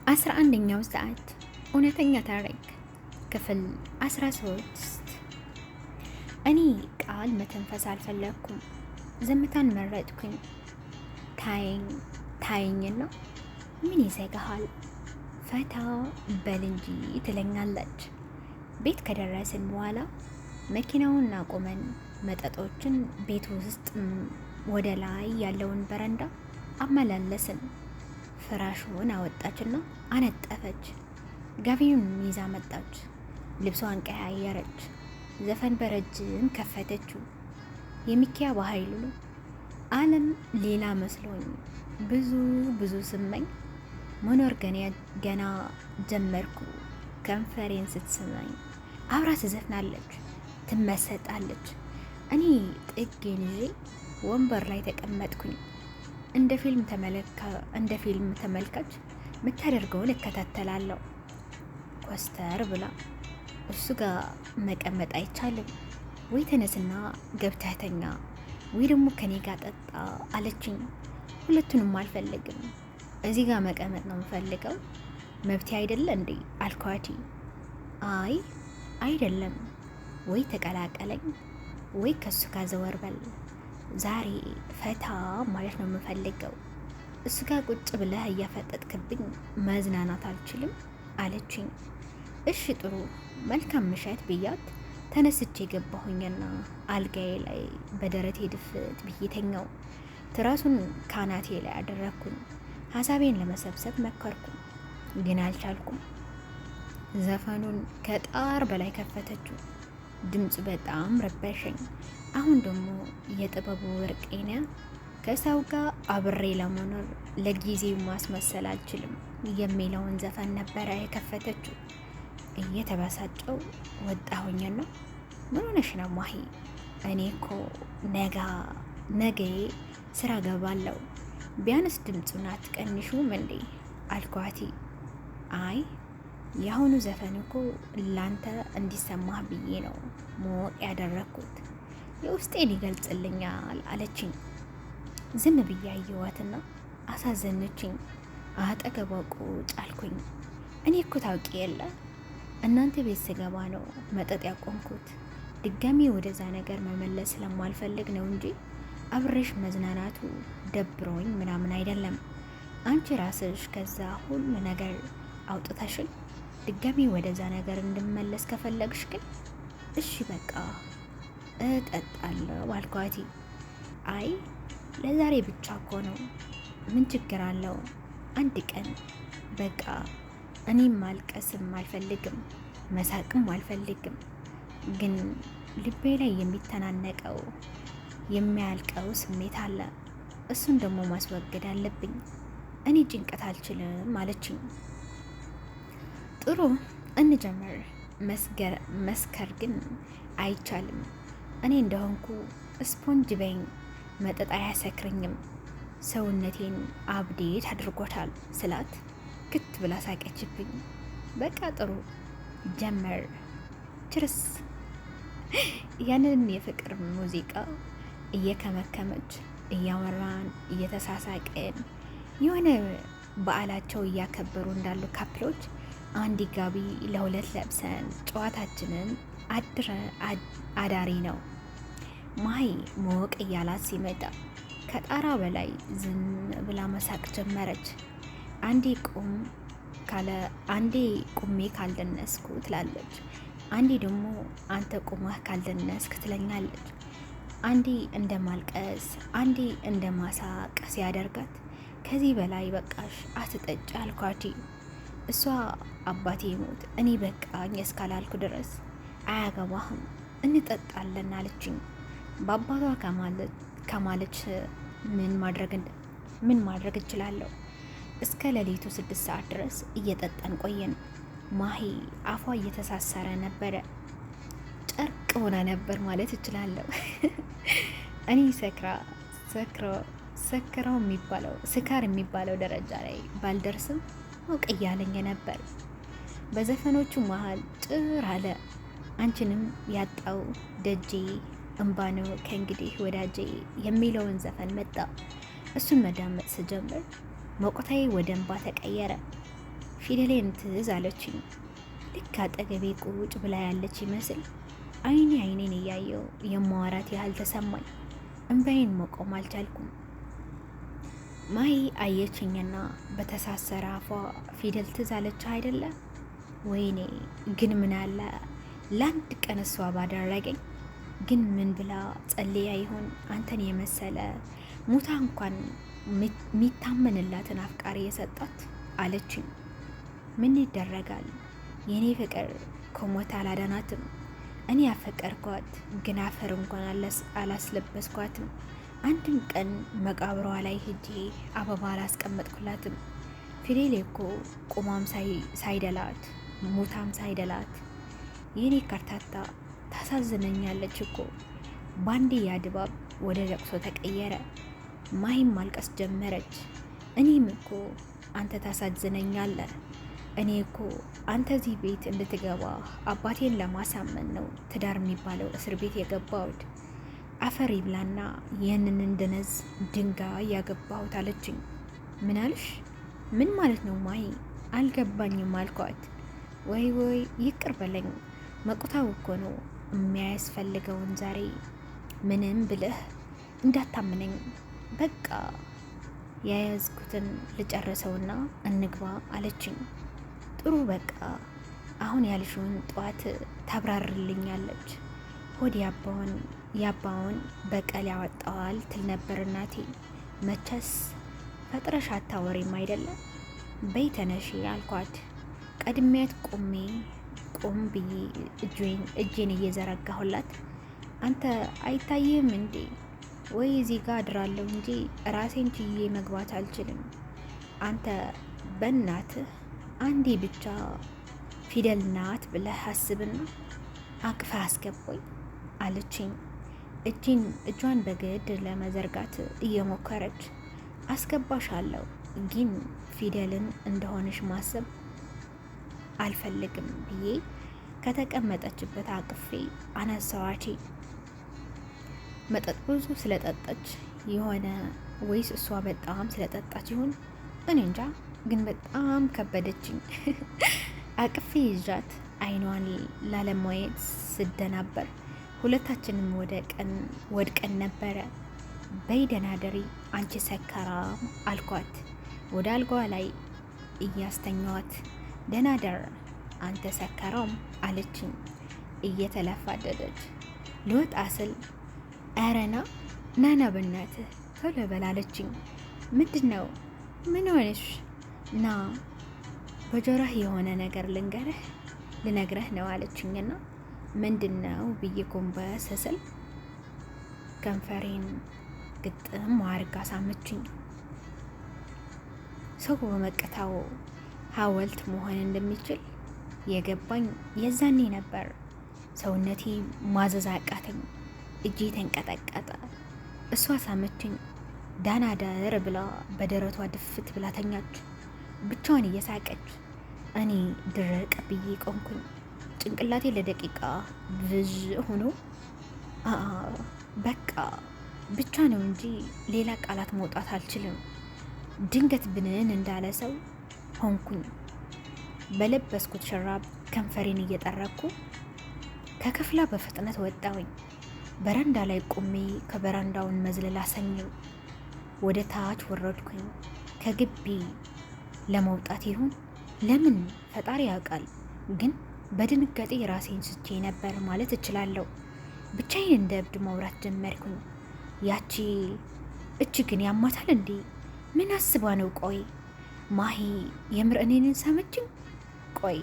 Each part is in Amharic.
11ኛው ሰዓት እውነተኛ ታሪክ ክፍል 13። እኔ ቃል መተንፈስ አልፈለግኩም። ዝምታን መረጥኩኝ። ታየኝና ምን ይዘጋሃል ፈታ በል እንጂ ትለኛለች። ቤት ከደረስን በኋላ መኪናውን አቁመን መጠጦችን ቤት ውስጥ ወደ ላይ ያለውን በረንዳ አመላለስን። ፍራሹን አወጣችና አነጠፈች። ጋቢውን ይዛ መጣች። ልብሷን ቀያየረች። ዘፈን በረጅም ከፈተችው። የሚኪያ በኃይሉ ዓለም ሌላ መስሎኝ ብዙ ስመኝ መኖር ገና ጀመርኩ። ከንፈሬን ስትስመኝ አብራ ትዘፍናለች፣ ትመሰጣለች። እኔ ጥጌን ይዤ ወንበር ላይ ተቀመጥኩኝ። እንደ ፊልም ተመልካች የምታደርገውን እከታተላለሁ። ኮስተር ብላ እሱ ጋር መቀመጥ አይቻልም ወይ ተነስና ገብተህ ተኛ ወይ ደግሞ ከኔ ጋር ጠጣ አለችኝ። ሁለቱንም አልፈልግም፣ እዚህ ጋር መቀመጥ ነው የምፈልገው። መብቴ አይደለ እንዴ አልኳቲ። አይ አይደለም፣ ወይ ተቀላቀለኝ ወይ ከሱ ጋር ዘወር በል። ዛሬ ፈታ ማለት ነው የምፈልገው። እሱ ጋር ቁጭ ብለህ እያፈጠጥክብኝ መዝናናት አልችልም አለችኝ። እሺ ጥሩ መልካም ምሽት ብያት ተነስቼ ገባሁኝና አልጋዬ ላይ በደረቴ ድፍት ብዬ ተኛው። ትራሱን ካናቴ ላይ አደረግኩኝ። ሀሳቤን ለመሰብሰብ መከርኩ፣ ግን አልቻልኩም። ዘፈኑን ከጣር በላይ ከፈተችው። ድምፁ በጣም ረበሸኝ። አሁን ደግሞ የጥበቡ ወርቄና ከሰው ጋር አብሬ ለመኖር ለጊዜው ማስመሰል አልችልም የሚለውን ዘፈን ነበረ የከፈተችው። እየተበሳጨው ወጣሁኝና ምን ሆነሽ ነው ማሂ? እኔ እኮ ነገ ስራ ገባለሁ። ቢያንስ ድምፁን አትቀንሹም እንዴ አልኳቲ። አይ የአሁኑ ዘፈን እኮ ላንተ እንዲሰማህ ብዬ ነው ሞቅ ያደረግኩት፣ የውስጤን ይገልጽልኛል አለችኝ። ዝም ብዬ አየኋትና አሳዘነችኝ። አጠገቧ ቁጭ አልኩኝ። እኔ እኮ ታውቂ የለ እናንተ ቤት ስገባ ነው መጠጥ ያቆምኩት። ድጋሚ ወደዛ ነገር መመለስ ስለማልፈልግ ነው እንጂ አብሬሽ መዝናናቱ ደብሮኝ ምናምን አይደለም። አንቺ ራስሽ ከዛ ሁሉ ነገር አውጥተሽኝ ድጋሚ ወደዛ ነገር እንድመለስ ከፈለግሽ ግን እሺ በቃ እጠጣለሁ አልኳቲ። አይ ለዛሬ ብቻ እኮ ነው፣ ምን ችግር አለው? አንድ ቀን በቃ እኔም ማልቀስም አልፈልግም መሳቅም አልፈልግም፣ ግን ልቤ ላይ የሚተናነቀው የሚያልቀው ስሜት አለ። እሱን ደግሞ ማስወገድ አለብኝ። እኔ ጭንቀት አልችልም አለችኝ። ጥሩ እንጀምር። መስከር ግን አይቻልም። እኔ እንደሆንኩ ስፖንጅ በኝ መጠጥ አያሰክረኝም። ሰውነቴን አብዴት አድርጎታል ስላት ክት ብላ ሳቀችብኝ። በቃ ጥሩ ጀመር። ችርስ። ያንን የፍቅር ሙዚቃ እየከመከመች እያወራን እየተሳሳቅን የሆነ በዓላቸው እያከበሩ እንዳሉ ካፕሎች አንድ ጋቢ ለሁለት ለብሰን ጨዋታችንን አዳሪ ነው። ማይ ሞቅ እያላት ሲመጣ ከጣራ በላይ ዝም ብላ መሳቅ ጀመረች። አንዴ ቁሜ ካልደነስኩ ትላለች፣ አንዴ ደግሞ አንተ ቁመህ ካልደነስክ ትለኛለች። አንዴ እንደማልቀስ አንዴ እንደማሳቅ ሲያደርጋት ከዚህ በላይ በቃሽ አትጠጭ አልኳቲ። እሷ አባቴ ይሞት እኔ በቃኝ እስካላልኩ ድረስ አያገባህም እንጠጣለን አለችኝ። በአባቷ ከማለች ምን ማድረግ እችላለሁ? እስከ ሌሊቱ 6 ሰዓት ድረስ እየጠጣን ቆየን። ማሂ አፏ እየተሳሰረ ነበረ፣ ጨርቅ ሆና ነበር ማለት እችላለሁ። እኔ ስካር የሚባለው ደረጃ ላይ ባልደርስም ሞቅ እያለኝ ነበር። በዘፈኖቹ መሀል ጭር አለ። አንቺንም ያጣው ደጄ እምባ ነው ከእንግዲህ ወዳጄ የሚለውን ዘፈን መጣ። እሱን መዳመጥ ስጀምር ሞቆታዬ ወደ እምባ ተቀየረ። ፊደሌን ትዝ አለችኝ። ልክ አጠገቤ ቁጭ ብላ ያለች ይመስል አይኔን እያየው የማወራት ያህል ተሰማኝ። እንባዬን መቆም አልቻልኩም። ማሂ አየችኝና በተሳሰረ አፏ ፊደል ትዝ አለች አይደለ? ወይኔ ግን ምን አለ ለአንድ ቀን እሷ ባደረገኝ። ግን ምን ብላ ጸልያ ይሆን አንተን የመሰለ ሙታ እንኳን የሚታመንላትን አፍቃሪ የሰጣት አለችኝ። ምን ይደረጋል የኔ ፍቅር ከሞት አላዳናትም። እኔ ያፈቀርኳት ግን አፈር እንኳን አላስለበስኳትም። አንድም ቀን መቃብሯ ላይ ሄጄ አበባ አላስቀመጥኩላትም። ፊደሌ እኮ ቁማም ሳይደላት ሙታም ሳይደላት የኔ ከርታታ ታሳዝነኛለች እኮ። ባንዴ ያ ድባብ ወደ ለቅሶ ተቀየረ። ማሂም ማልቀስ ጀመረች። እኔም እኮ አንተ ታሳዝነኛለህ። እኔ እኮ አንተ እዚህ ቤት እንድትገባ አባቴን ለማሳመን ነው ትዳር የሚባለው እስር ቤት የገባሁት። አፈር ይብላና ይህንን እንድነዝ ድንጋይ ያገባሁት አለችኝ። ምን አልሽ? ምን ማለት ነው ማሂ? አልገባኝም አልኳት። ወይ ይቅር በለኝ፣ መቁታው እኮ ነው የሚያስፈልገውን ዛሬ ምንም ብልህ እንዳታምነኝ። በቃ የያዝኩትን ልጨርሰውና እንግባ አለችኝ። ጥሩ በቃ አሁን ያልሽውን ጠዋት ታብራርልኛለች። ሆድ ያባውን በቀል ያወጣዋል ትል ነበር እናቴ። መቸስ ፈጥረሽ አታወሪም አይደለም? በይ ተነሺ አልኳት። ቀድሚያት ቆም ብዬ እጄን እየዘረጋሁላት አንተ አይታይም እንዴ? ወይ እዚህ ጋር አድራለሁ እንጂ ራሴን ችዬ መግባት አልችልም። አንተ በእናትህ አንዴ ብቻ ፊደል ናት ብለህ አስብና አቅፋ አስገባኝ አለችኝ። እጇን በግድ ለመዘርጋት እየሞከረች አስገባሻለሁ፣ ግን ፊደልን እንደሆነሽ ማሰብ አልፈልግም ብዬ ከተቀመጠችበት አቅፌ አነሳዋች። መጠጥ ብዙ ስለጠጣች የሆነ ወይስ እሷ በጣም ስለጠጣች ይሁን እኔ እንጃ፣ ግን በጣም ከበደችኝ። አቅፌ ይዣት አይኗን ላለማየት ስደናበር ሁለታችንም ወድቀን ነበረ። በይ ደህና ደሪ አንቺ ሰካራም አልኳት ወደ አልጋዋ ላይ እያስተኛዋት። ደህና ደር አንተ ሰካራም አለችኝ እየተለፋደደች። ልወጣ ስል አረና ናና በእናትህ ቶሎ በል አለችኝ። ምንድን ነው? ምን ሆነሽ? ና በጆሮህ የሆነ ነገር ልነግረህ ነው አለችኝና ምንድን ነው ብዬ ጎንበስ ስል ከንፈሬን ግጥም አድርጋ ሳመችኝ። ሰው በመቀታው ሐውልት መሆን እንደሚችል የገባኝ የዛኔ ነበር። ሰውነቴ ማዘዝ አቃተኝ፣ እጄ ተንቀጠቀጠ። እሷ ሳመችኝ። ዳና ዳር ብላ በደረቷ ድፍት ብላ ተኛች፣ ብቻዋን እየሳቀች። እኔ ድርቅ ብዬ ቆምኩኝ። ጭንቅላቴ ለደቂቃ ብዥ ሆኖ በቃ ብቻ ነው እንጂ ሌላ ቃላት መውጣት አልችልም። ድንገት ብንን እንዳለ ሰው ሆንኩኝ። በለበስኩት ሸራብ ከንፈሬን እየጠረኩ ከክፍላ በፍጥነት ወጣሁኝ። በረንዳ ላይ ቆሜ ከበረንዳውን መዝለል አሰኘው። ወደ ታች ወረድኩኝ። ከግቢ ለመውጣት ይሁን ለምን ፈጣሪ ያውቃል፣ ግን በድንጋጤ ራሴን ስቼ ነበር ማለት እችላለሁ። ብቻዬን እንደ እብድ ማውራት ጀመርኩኝ። ያቺ እች ግን ያማታል እንዴ? ምን አስባ ነው? ቆይ ማሂ የምር እኔንን ሰመችኝ? ቆይ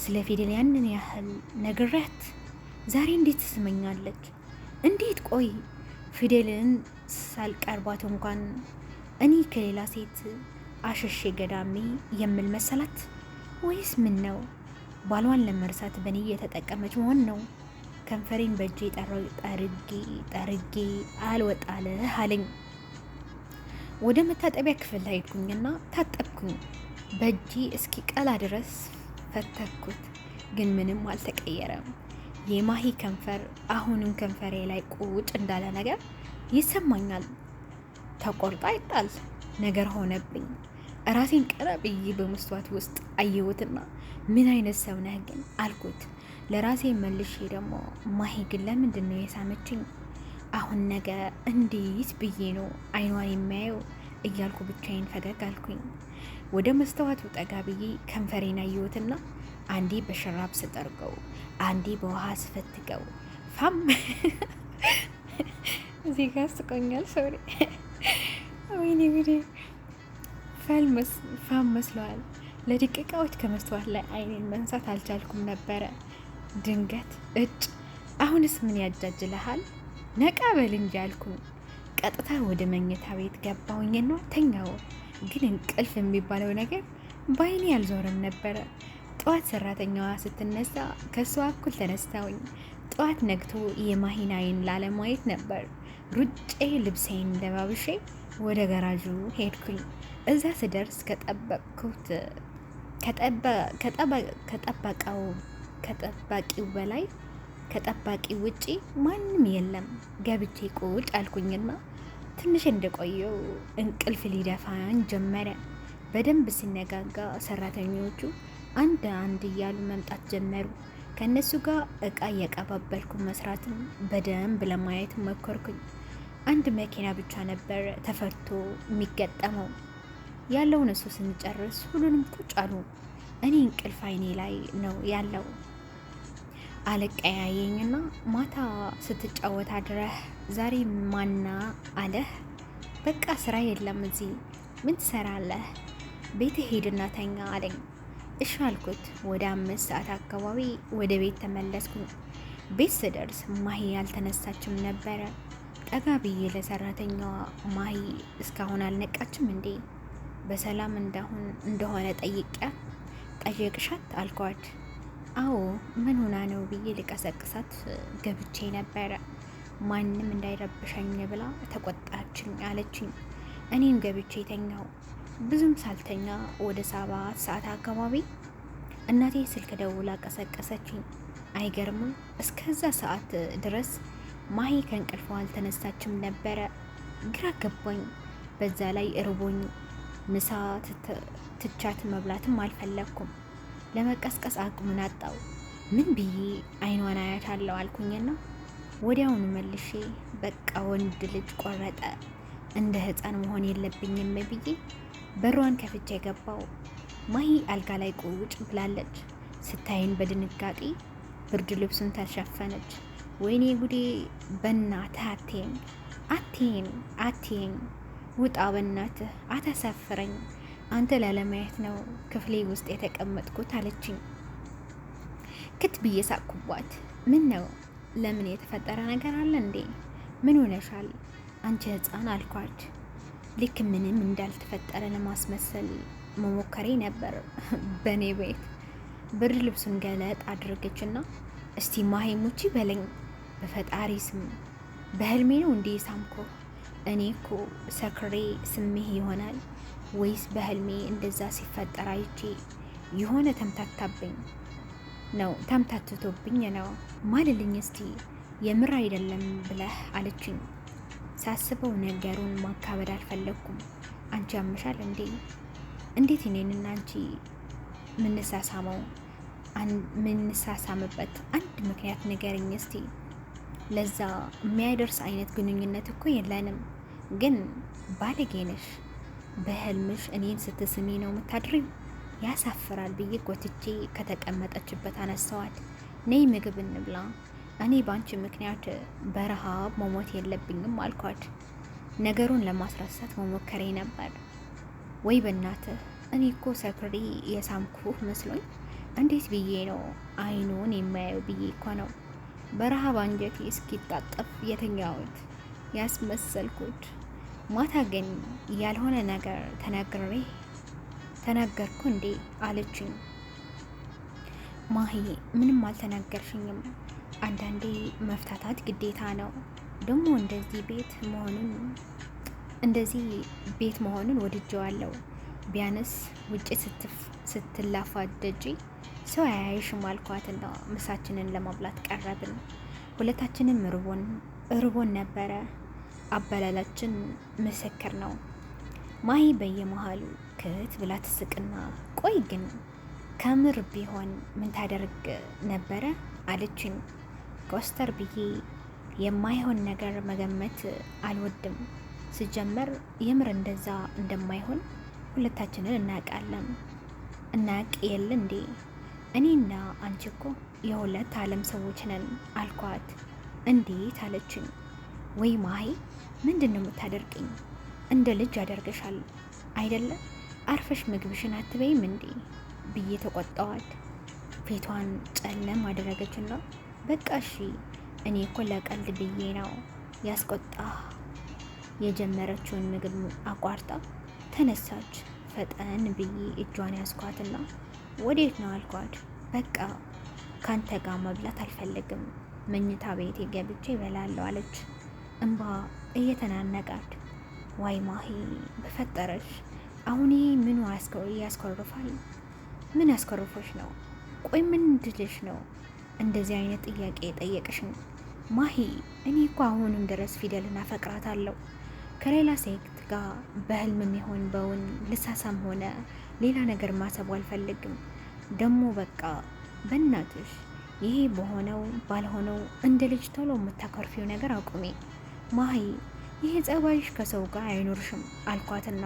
ስለ ፊደል ያንን ያህል ነግሬያት ዛሬ እንዴት ትስመኛለች? እንዴት? ቆይ ፊደልን ሳልቀርባት እንኳን እኔ ከሌላ ሴት አሸሼ ገዳሚ የምል መሰላት? ወይስ ምን ነው? ባሏን ለመርሳት በእኔ የተጠቀመች መሆን ነው? ከንፈሬን በእጄ ጠርጌ አልወጣልህ አለኝ። ወደ መታጠቢያ ክፍል ላይ ሄድኩኝና ታጠብኩኝ። በእጄ እስኪ ቀላ ድረስ ፈተኩት፣ ግን ምንም አልተቀየረም። የማሂ ከንፈር አሁንም ከንፈሬ ላይ ቁጭ እንዳለ ነገር ይሰማኛል። ተቆርጣ ይጣል ነገር ሆነብኝ። ራሴን ቀና ብዬ በመስተዋት ውስጥ አየሁትና ምን አይነት ሰው ነህ ግን አልኩት። ለራሴ መልሼ ደግሞ ማሂ ግን ለምንድን ነው የሳመችኝ? አሁን ነገ እንዴት ብዬ ነው አይኗን የሚያየው እያልኩ ብቻዬን ፈገግ አልኩኝ። ወደ መስተዋቱ ጠጋ ብዬ ከንፈሬን አየሁትና አንዴ በሽራብ ስጠርገው፣ አንዴ በውሃ ስፈትገው ፋም እዚህ ጋር ስቆኛል። ሶሪ ወይኔ ጉዴ ፋም መስለዋል። ለደቂቃዎች ከመስተዋት ላይ አይኔን መንሳት አልቻልኩም ነበረ። ድንገት አሁንስ ምን ያጃጅልሃል? ነቃ በል እንጂ አልኩኝ። ቀጥታ ወደ መኝታ ቤት ገባሁኝና ተኛው። ግን እንቅልፍ የሚባለው ነገር በአይኔ አልዞረም ነበረ። ጠዋት ሰራተኛዋ ስትነሳ ከሷ እኩል ተነሳውኝ። ጠዋት ነግቶ የማሂን አይን ላለማየት ነበር ሩጬ ልብሴን ለባብሼ ወደ ገራዡ ሄድኩኝ። እዛ ስደርስ ከጠባቂው ውጪ ማንም የለም። ገብቼ ቁጭ አልኩኝና ትንሽ እንደቆየው እንቅልፍ ሊደፋኝ ጀመረ። በደንብ ሲነጋጋ ሰራተኞቹ አንድ አንድ እያሉ መምጣት ጀመሩ። ከእነሱ ጋር እቃ እየቀባበልኩ መስራትን በደንብ ለማየት ሞከርኩኝ። አንድ መኪና ብቻ ነበር ተፈቶ የሚገጠመው። ያለውን እሱ ስንጨርስ ሁሉንም ቁጭ አሉ። እኔ እንቅልፍ አይኔ ላይ ነው ያለው። አለቀያየኝና ማታ ስትጫወት አድረህ ዛሬ ማና አለህ? በቃ ስራ የለም እዚህ ምን ትሰራለህ? ቤት ሄድና ተኛ አለኝ። እሺ አልኩት። ወደ 5 ሰዓት አካባቢ ወደ ቤት ተመለስኩኝ። ቤት ስደርስ ማሂ ያልተነሳችም ነበረ። ጠጋ ብዬ ለሰራተኛዋ ማሂ እስካሁን አልነቃችም እንዴ? በሰላም እንደሆነ ጠየቅሻት አልኳት። አዎ ምን ሆና ነው ብዬ ልቀሰቅሳት ገብቼ ነበረ። ማንም እንዳይረብሸኝ ብላ ተቆጣችኝ አለችኝ። እኔም ገብቼ ተኛው። ብዙም ሳልተኛ ወደ 7 ሰዓት አካባቢ እናቴ ስልክ ደውላ ቀሰቀሰችኝ። አይገርምም? እስከዛ ሰዓት ድረስ ማሂ ከእንቅልፏ አልተነሳችም ነበረ። ግራ ገባኝ። በዛ ላይ እርቦኝ ምሳ ትቻት መብላትም አልፈለግኩም። ለመቀስቀስ አቅሙን አጣው። ምን ብዬ አይኗን አያታለሁ አልኩኝና ወዲያውኑ መልሼ በቃ ወንድ ልጅ ቆረጠ፣ እንደ ሕፃን መሆን የለብኝም ብዬ በሯን ከፍቼ ገባው። ማሂ አልጋ ላይ ቁጭ ብላለች። ስታይን በድንጋጤ ብርድ ልብሱን ተሸፈነች። ወይኔ ጉዴ! በእናትህ አትይን ውጣ፣ በእናትህ አታሳፍረኝ። አንተ ላለማየት ነው ክፍሌ ውስጥ የተቀመጥኩት አለችኝ። ክት ብዬ ሳቅኩባት። ምን ነው? ለምን የተፈጠረ ነገር አለ እንዴ? ምን ሆነሻል አንቺ ሕፃን አልኳት። ልክ ምንም እንዳልተፈጠረ ለማስመሰል መሞከሬ ነበር። በእኔ ቤት ብርድ ልብሱን ገለጥ አድርገችና እስቲ ማሂ ሙቺ በለኝ በፈጣሪ ስም፣ በህልሜ ነው እንዴ ሳምኮ? እኔ እኮ ሰክሬ ስሜህ ይሆናል ወይስ በህልሜ እንደዛ ሲፈጠር አይቼ የሆነ ተምታትቶብኝ ነው ማልልኝ እስቲ የምር አይደለም ብለህ አለችኝ። ሳስበው ነገሩን ማካበድ አልፈለግኩም። አንቺ ያምሻል እንዴ? እንዴት እኔንና አንቺ ምንሳሳምበት አንድ ምክንያት ንገርኝ እስቲ። ለዛ የሚያደርስ አይነት ግንኙነት እኮ የለንም፣ ግን ባለጌ ነሽ። በህልምሽ እኔን ስትስሚ ነው የምታድሪው? ያሳፍራል ብዬ ጎትቼ ከተቀመጠችበት አነሳዋት። ነይ ምግብ እንብላ፣ እኔ ባንቺ ምክንያት በረሃብ መሞት የለብኝም አልኳት። ነገሩን ለማስረሳት መሞከሬ ነበር። ወይ በእናትህ እኔ እኮ ሰክሬ የሳምኩህ መስሎኝ እንዴት ብዬ ነው አይኑን የማየው ብዬ እኮ ነው በረሃብ አንጀቴ እስኪጣጠፍ የተኛሁት ያስመሰልኩት። ማታ ግን ያልሆነ ነገር ተናገርኩ እንዴ አለችኝ። ማሂ ምንም አልተናገርሽኝም። አንዳንዴ መፍታታት ግዴታ ነው። ደግሞ እንደዚህ ቤት መሆኑን ወድጀዋለሁ። ቢያንስ ውጭ ስትላፋደጂ ሰው አያይሽም አልኳትና ምሳችንን ለማብላት ቀረብን። ሁለታችንም ርቦን ነበረ። አበላላችን ምስክር ነው። ማሂ በየመሃሉ ክት ብላ ትስቅና ቆይ ግን ከምር ቢሆን ምን ታደርግ ነበረ አለችኝ። ኮስተር ብዬ የማይሆን ነገር መገመት አልወድም። ስጀመር የምር እንደዛ እንደማይሆን ሁለታችንን እናውቃለን። እናቅ የለ እንዴ? እኔና አንቺ እኮ የሁለት ዓለም ሰዎች ነን አልኳት። እንዴት አለችኝ። ወይ ማሂ ምንድን ነው የምታደርቅኝ? እንደ ልጅ ያደርገሻል አይደለ? አርፈሽ ምግብሽን አትበይም እንዴ ብዬ ተቆጣዋት። ፊቷን ጨለም አደረገችና በቃ እሺ እኔ እኮ ለቀልድ ብዬ ነው ያስቆጣ። የጀመረችውን ምግብ አቋርጣ ተነሳች። ፈጠን ብዬ እጇን ያስኳትና ወዴት ነው አልኳት። በቃ ካንተ ጋር መብላት አልፈልግም፣ መኝታ ቤቴ ገብቼ ይበላለሁ አለች እንባ እየተናነቃት። ዋይ ማሂ በፈጠረሽ አሁን ይሄ ምኑ ያስኮርፋል? ምን ያስኮርፎሽ ነው? ቆይ ምን እንድልሽ ነው እንደዚህ አይነት ጥያቄ የጠየቅሽኝ? ማሂ እኔ እኮ አሁንም ድረስ ፊደልን አፈቅራታለሁ። ከሌላ ሴት ጋር በህልም ይሆን በውን ልሳሳም ሆነ ሌላ ነገር ማሰብ አልፈልግም። ደግሞ በቃ በእናትሽ ይሄ በሆነው ባልሆነው እንደ ልጅ ቶሎ የምታኮርፊው ነገር አቁሜ። ማሂ ይሄ ጸባይሽ ከሰው ጋር አይኖርሽም አልኳትና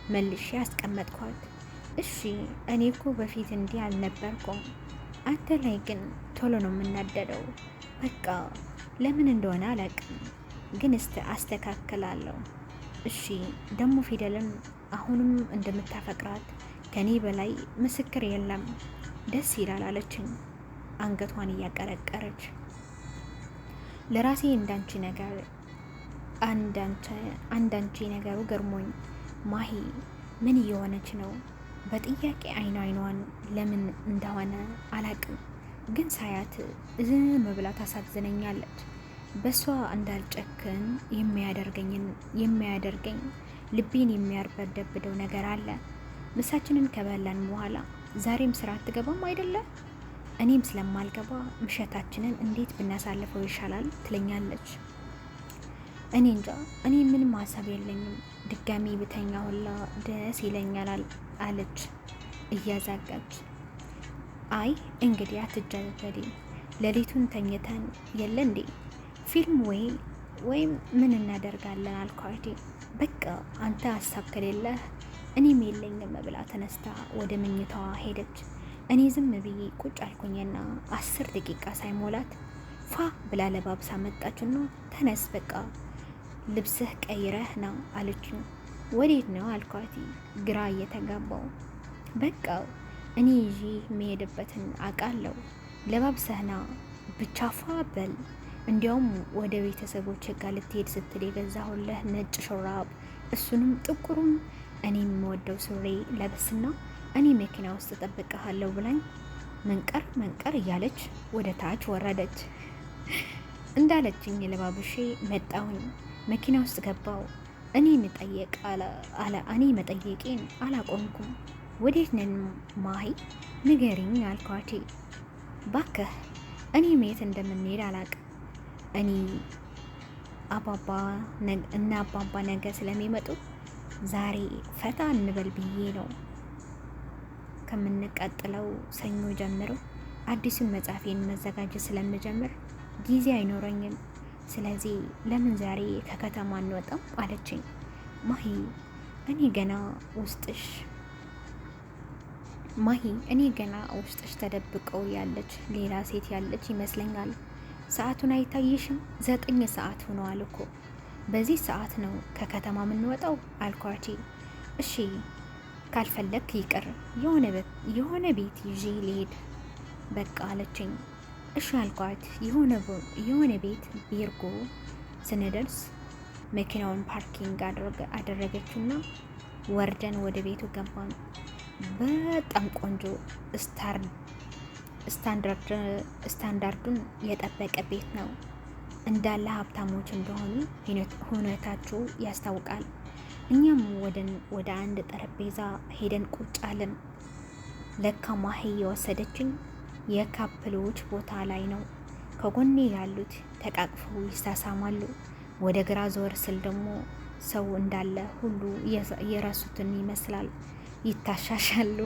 መልሼ ያስቀመጥኳት። እሺ እኔ እኮ በፊት እንዲህ አልነበርኩም፣ አንተ ላይ ግን ቶሎ ነው የምናደደው። በቃ ለምን እንደሆነ አላውቅም፣ ግን አስተካክላለሁ። እሺ ደግሞ ፊደልን አሁንም እንደምታፈቅራት ከኔ በላይ ምስክር የለም። ደስ ይላል አለችኝ አንገቷን እያቀረቀረች። ለራሴ እንዳንቺ ነገር አንዳንቺ ነገሩ ገርሞኝ። ማሂ ምን እየሆነች ነው? በጥያቄ አይኗን ለምን እንደሆነ አላቅም፣ ግን ሳያት ዝም ብላ ታሳዝነኛለች። በሷ እንዳልጨክን የሚያደርገኝ ልቤን የሚያርበደብደው ነገር አለ። ምሳችንን ከበላን በኋላ ዛሬም ስራ አትገባም አይደለ? እኔም ስለማልገባ ምሽታችንን እንዴት ብናሳልፈው ይሻላል ትለኛለች። እኔ እንጃ፣ እኔ ምንም ሀሳብ የለኝም። ድጋሚ ብተኛ ሁላ ደስ ይለኛል አለች እያዛጋች። አይ እንግዲህ አትጃጃሊ፣ ሌሊቱን ተኝተን የለ እንዴ ፊልም ወይም ምን እናደርጋለን አልኳት። በቃ አንተ ሀሳብ ከሌለህ እኔም የለኝም ብላ ተነስታ ወደ መኝታዋ ሄደች። እኔ ዝም ብዬ ቁጭ አልኩኝና 10 ደቂቃ ሳይሞላት ፋ ብላ ለባብሳ መጣችና ተነስ በቃ ልብስህ ቀይረህ ነው አለችኝ። ወዴት ነው አልኳት ግራ እየተጋባው። በቃ እኔ ይዤ የሚሄድበትን አውቃለሁ፣ ለባብሰህና ብቻ ፋ በል። እንዲያውም ወደ ቤተሰቦች ጋር ልትሄድ ስትል የገዛሁልህ ነጭ ሹራብ እሱንም ጥቁሩም እኔ የምወደው ሱሪ ለብስና እኔ መኪና ውስጥ እጠብቅሃለሁ ብላኝ መንቀር እያለች ወደ ታች ወረደች። እንዳለችኝ ለባብሼ መጣሁኝ። መኪና ውስጥ ገባው። እኔ መጠየቄን አላቆምኩም። ወዴት ነን ማሂ ንገሪኝ አልኳት። ባከህ እኔ የት እንደምንሄድ አላቅም። እኔ አባባ ነገ ስለሚመጡ ዛሬ ፈታ እንበል ብዬ ነው። ከምንቀጥለው ሰኞ ጀምሮ አዲሱን መጽሐፌን መዘጋጀት ስለምጀምር ጊዜ አይኖረኝም። ስለዚህ ለምን ዛሬ ከከተማ አንወጣም አለችኝ። ማሂ እኔ ገና ውስጥሽ ተደብቀው ያለች ሌላ ሴት ያለች ይመስለኛል። ሰዓቱን አይታይሽም? 9 ሰዓት ሆኗል እኮ። በዚህ ሰዓት ነው ከከተማ የምንወጣው አልኳት። እሺ ካልፈለክ ይቅር፣ የሆነ ቤት ይዤ ልሄድ በቃ አለችኝ። እሺ አልኳት። የሆነ ቤት ቢርጎ ስንደርስ መኪናውን ፓርኪንግ አደረገችውና ወርደን ወደ ቤቱ ገባን። በጣም ቆንጆ ስታንዳርዱን የጠበቀ ቤት ነው። እንዳለ ሀብታሞች እንደሆኑ ሁኔታቸው ያስታውቃል። እኛም ወደ አንድ ጠረጴዛ ሄደን ቁጭ አለን። ለካ ማሂ የወሰደችን የካፕሎች ቦታ ላይ ነው። ከጎኔ ያሉት ተቃቅፈው ይሳሳማሉ። ወደ ግራ ዞር ስል ደግሞ ሰው እንዳለ ሁሉ የረሱትን ይመስላል፣ ይታሻሻሉ።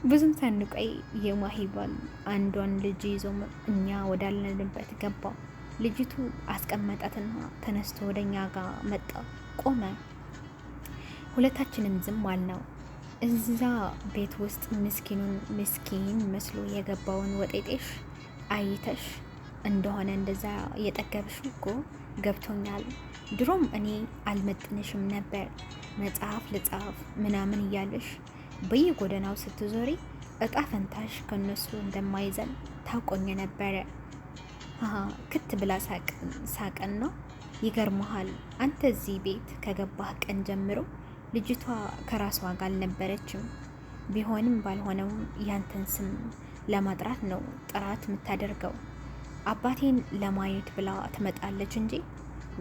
ብዙም ሳንቆይ የማሂ ባል አንዷን ልጅ ይዞ እኛ ወዳለንበት ገባ። ልጅቱ አስቀመጣትና ተነስቶ ወደኛ ጋር መጣ፣ ቆመ። ሁለታችንም ዝም አልነው። እዛ ቤት ውስጥ ምስኪን መስሎ የገባውን ወጤጤሽ አይተሽ እንደሆነ እንደዛ የጠገብሽ እኮ ገብቶኛል። ድሮም እኔ አልመጥንሽም ነበር፣ መጽሐፍ ልጻፍ ምናምን እያለሽ በየጎዳናው ስትዞሪ እጣ ፈንታሽ ከነሱ እንደማይዘን ታውቆኝ ነበረ። ክት ብላ ሳቀን ነው። ይገርመሃል፣ አንተ እዚህ ቤት ከገባህ ቀን ጀምሮ ልጅቷ ከራሷ ጋር አልነበረችም። ቢሆንም ባልሆነውም ያንተን ስም ለማጥራት ነው ጥራት የምታደርገው። አባቴን ለማየት ብላ ትመጣለች እንጂ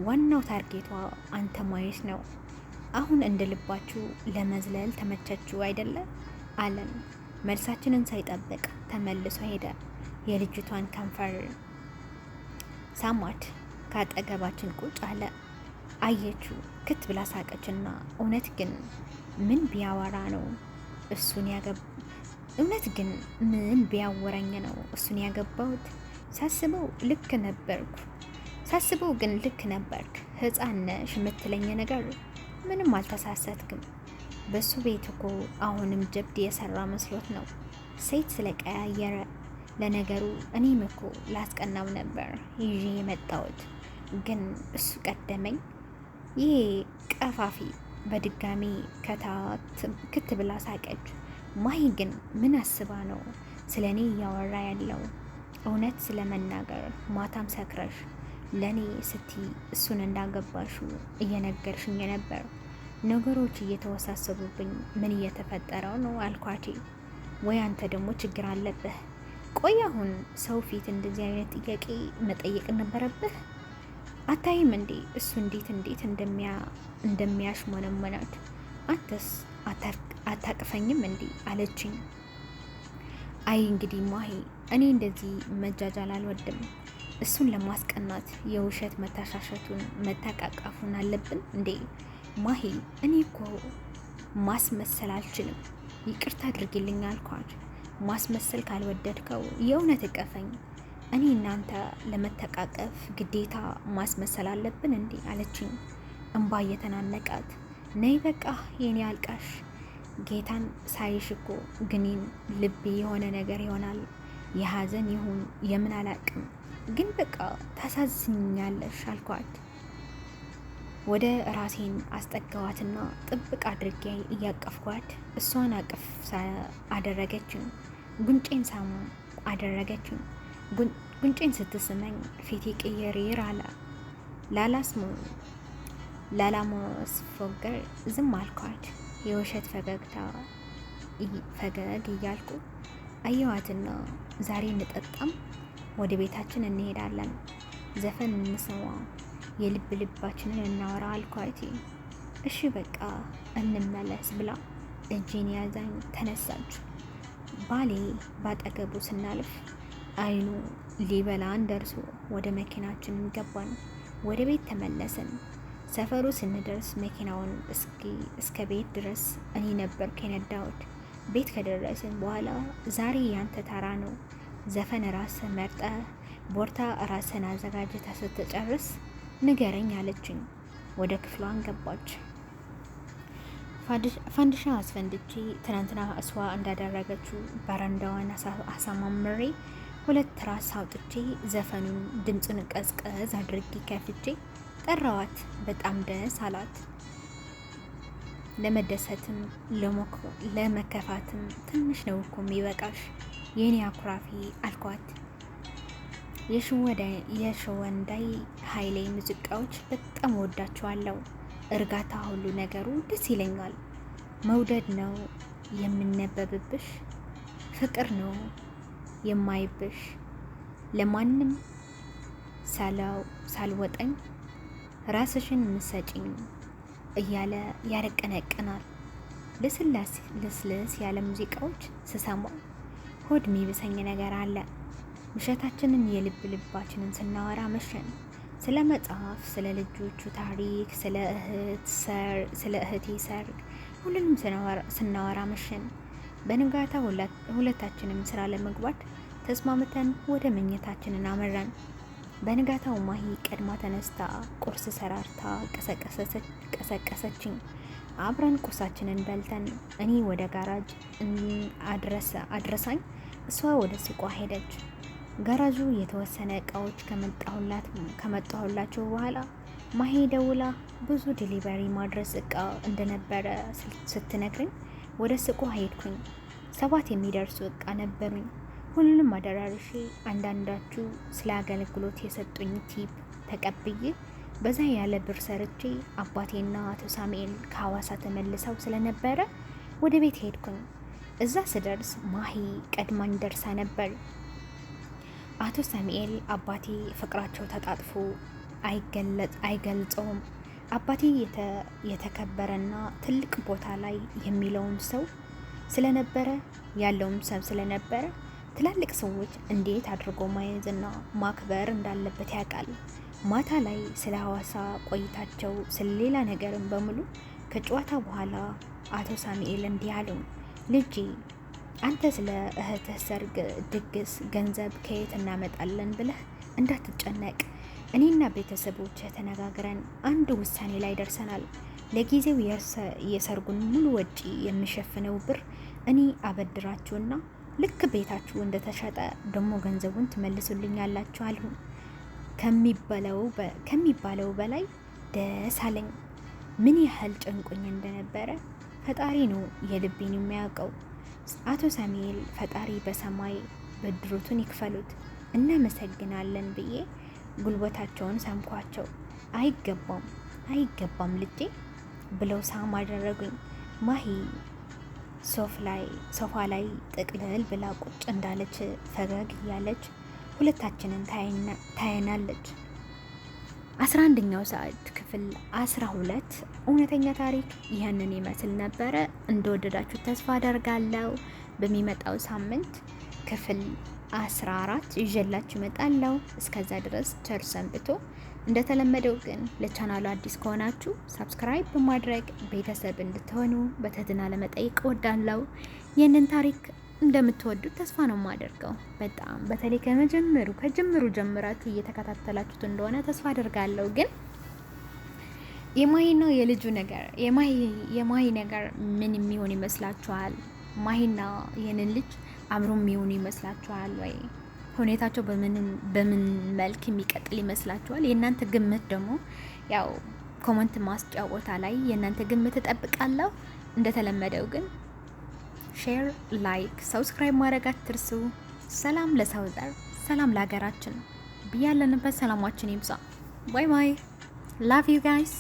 ዋናው ታርጌቷ አንተ ማየት ነው። አሁን እንደ ልባችሁ ለመዝለል ተመቸችው አይደለ አለን። መልሳችንን ሳይጠብቅ ተመልሶ ሄደ። የልጅቷን ከንፈር ሳማት፣ ከአጠገባችን ቁጭ አለ። አየችው፣ ክት ብላ ሳቀችና እውነት ግን ምን ቢያወራ ነው እሱን ያገባሁት? ሳስበው ግን ልክ ነበርክ። ሕፃን ነሽ የምትለኝ ነገር ምንም አልተሳሰትክም። በሱ ቤት እኮ አሁንም ጀብድ የሰራ መስሎት ነው ሴት ስለቀያየረ። ለነገሩ እኔም እኮ ላስቀናው ነበር ይዤ የመጣሁት፣ ግን እሱ ቀደመኝ። ይሄ ቀፋፊ በድጋሚ ክት ብላ ሳቀች። ማሂ ግን ምን አስባ ነው ስለ እኔ እያወራ ያለው? እውነት ስለመናገር ማታም ሰክረሽ ለእኔ ስቲ እሱን እንዳገባሹ እየነገርሽኝ ነበር። ነገሮች እየተወሳሰቡብኝ ምን እየተፈጠረው ነው አልኳት። ወይ አንተ ደግሞ ችግር አለብህ። ቆይ አሁን ሰው ፊት እንደዚህ አይነት ጥያቄ መጠየቅ ነበረብህ? አታይም እንዴ እሱ እንዴት እንደሚያሽሞነሞናት? አንተስ አታቅፈኝም እንዴ አለችኝ። አይ እንግዲህ ማሂ፣ እኔ እንደዚህ መጃጃል አልወድም። እሱን ለማስቀናት የውሸት መታሻሸቱን መተቃቃፉን አለብን እንዴ? ማሂ፣ እኔ እኮ ማስመሰል አልችልም፣ ይቅርታ አድርጊልኝ አልኳት። ማስመሰል ካልወደድከው የእውነት እቀፈኝ። እኔ እናንተ ለመተቃቀፍ ግዴታ ማስመሰል አለብን እንዴ አለችኝ፣ እንባ እየተናነቃት። ነይ በቃ የኔ አልቃሽ፣ ጌታን ሳይሽ እኮ ግኒን ልቤ የሆነ ነገር ይሆናል። የሀዘን ይሁን የምን አላቅም፣ ግን በቃ ታሳዝኛለሽ አልኳት። ወደ ራሴን አስጠጋዋትና ጥብቅ አድርጌ እያቀፍኳት እሷን አቅፍ አደረገችኝ። ጉንጬን ሳሙ አደረገችኝ። ጉንጬን ስትስመኝ ፊቴ ቅይር አለ። ላላማስፎገር ዝም አልኳት። የውሸት ፈገግ እያልኩ አየዋትና ዛሬ እንጠጣም፣ ወደ ቤታችን እንሄዳለን፣ ዘፈን እንስማ፣ የልብ ልባችንን እናወራ አልኳት። እሺ በቃ እንመለስ ብላ እጄን ያዛኝ ተነሳች። ባሌ ባጠገቡ ስናልፍ አይኑ ሊበላን ደርሶ ወደ መኪናችን ገባን። ወደ ቤት ተመለስን። ሰፈሩ ስንደርስ መኪናውን እስከ ቤት ድረስ እኔ ነበርኩ የነዳሁት። ቤት ከደረስን በኋላ ዛሬ ያንተ ተራ ነው፣ ዘፈን ራስህ መርጠህ ቦርታ ራስህን አዘጋጅተህ ስትጨርስ ንገረኝ አለችኝ። ወደ ክፍሏን ገባች። ፋንዲሻ አስፈንድቼ ትናንትና እሷ እንዳደረገችው በረንዳዋን አሳማምሬ 2 ትራስ አውጥቼ ዘፈኑን ድምፁን ቀዝቀዝ አድርጌ ከፍቼ ጠራዋት። በጣም ደስ አላት። ለመደሰትም ለመከፋትም ትንሽ ነው እኮ የሚበቃሽ የኔ አኩራፊ አልኳት። የሸወንዳይ ኃይሌ ሙዚቃዎች በጣም ወዳቸዋለሁ። እርጋታ፣ ሁሉ ነገሩ ደስ ይለኛል። መውደድ ነው የምነበብብሽ፣ ፍቅር ነው የማይብሽ፣ ለማንም ሳልወጠኝ ራስሽን ምሰጪኝ እያለ ያረቀነቅናል። ልስልስ ያለ ሙዚቃዎች ስሰማ ሆድ የሚብሰኝ ነገር አለ። ምሸታችንን የልባችንን ስናወራ መሸን። ስለ መጽሐፍ፣ ስለ ልጆቹ ታሪክ፣ ስለ እህቴ ሰርግ ሁሉንም ስናወራ መሸን። በንጋታ ሁለታችንም ስራ ለመግባት ተስማምተን ወደ መኝታችንን አመራን። በንጋታው ማሂ ቀድማ ተነስታ ቁርስ ሰራርታ ቀሰቀሰችኝ። አብረን ቁርሳችንን በልተን እኔ ወደ ጋራጅ አድረሳኝ፣ እሷ ወደ ሱቋ ሄደች። ጋራዡ የተወሰነ እቃዎች ከመጣሁላቸው በኋላ ማሂ ደውላ ብዙ ዲሊቨሪ ማድረስ እቃ እንደነበረ ስትነግረኝ ወደ ሱቋ ሄድኩኝ። 7 የሚደርሱ እቃ ነበሩኝ። ሁሉንም አደራርሼ አንዳንዳችሁ ስለ አገልግሎት የሰጡኝ ቲፕ ተቀብዬ በዛ ያለ ብር ሰርቼ አባቴና አቶ ሳሙኤል ከሐዋሳ ተመልሰው ስለነበረ ወደ ቤት ሄድኩኝ። እዛ ስደርስ ማሂ ቀድማኝ ደርሳ ነበር። አቶ ሳሙኤል አባቴ ፍቅራቸው ተጣጥፎ አይገልጸውም። አባቴ የተከበረና ትልቅ ቦታ ላይ የሚለውን ሰው ስለነበረ ያለውም ሰው ስለነበረ ትላልቅ ሰዎች እንዴት አድርጎ ማየዝና ማክበር እንዳለበት ያውቃል። ማታ ላይ ስለ ሐዋሳ ቆይታቸው ስለ ሌላ ነገርም በሙሉ ከጨዋታ በኋላ አቶ ሳሙኤል እንዲህ አሉኝ፣ ልጄ አንተ ስለ እህትህ ሰርግ ድግስ ገንዘብ ከየት እናመጣለን ብለህ እንዳትጨነቅ። እኔና ቤተሰቦች ተነጋግረን አንድ ውሳኔ ላይ ደርሰናል። ለጊዜው የሰርጉን ሙሉ ወጪ የሚሸፍነው ብር እኔ አበድራችሁና ልክ ቤታችሁ እንደተሸጠ ደግሞ ገንዘቡን ትመልሱልኛላችሁ አልሁ። ከሚባለው በላይ ደስ አለኝ። ምን ያህል ጨንቆኝ እንደነበረ ፈጣሪ ነው የልቤን የሚያውቀው። አቶ ሳሙኤል ፈጣሪ በሰማይ ብድሩን ይክፈሉት፣ እናመሰግናለን ብዬ ጉልበታቸውን ሳምኳቸው። አይገባም ልጄ ብለው ሳም አደረጉኝ። ማሂ ሶፋ ላይ ጥቅልል ብላ ቁጭ እንዳለች ፈገግ እያለች ሁለታችንን ታየናለች። 11ኛው ሰዓት ክፍል 12 እውነተኛ ታሪክ ይህንን ይመስል ነበረ። እንደወደዳችሁ ተስፋ አደርጋለሁ። በሚመጣው ሳምንት ክፍል 14 ይዤላችሁ እመጣለሁ። እስከዛ ድረስ ቸር ሰንብቱ። እንደተለመደው ግን ለቻናሉ አዲስ ከሆናችሁ ሰብስክራይብ በማድረግ ቤተሰብ እንድትሆኑ በትህትና ለመጠየቅ እወዳለሁ። ይህንን ታሪክ እንደምትወዱት ተስፋ ነው የማደርገው። በጣም በተለይ ከጅምሩ ጀምራችሁ እየተከታተላችሁት እንደሆነ ተስፋ አደርጋለሁ። ግን የማሂና የልጁ ነገር የማሂ ነገር ምን የሚሆን ይመስላችኋል? ማሂና ይህንን ልጅ አብሮ የሚሆኑ ይመስላችኋል ወይ? ሁኔታቸው በምን መልክ የሚቀጥል ይመስላችኋል? የእናንተ ግምት ደግሞ ያው ኮመንት ማስጫወታ ላይ የእናንተ ግምት እጠብቃለሁ። እንደተለመደው ግን ሼር፣ ላይክ፣ ሰብስክራይብ ማድረግ አትርሱ። ሰላም ለሰው ዘር፣ ሰላም ለሀገራችን። ብያለንበት ሰላማችን ይብዛ። ባይ ባይ። ላቭ ዩ ጋይስ።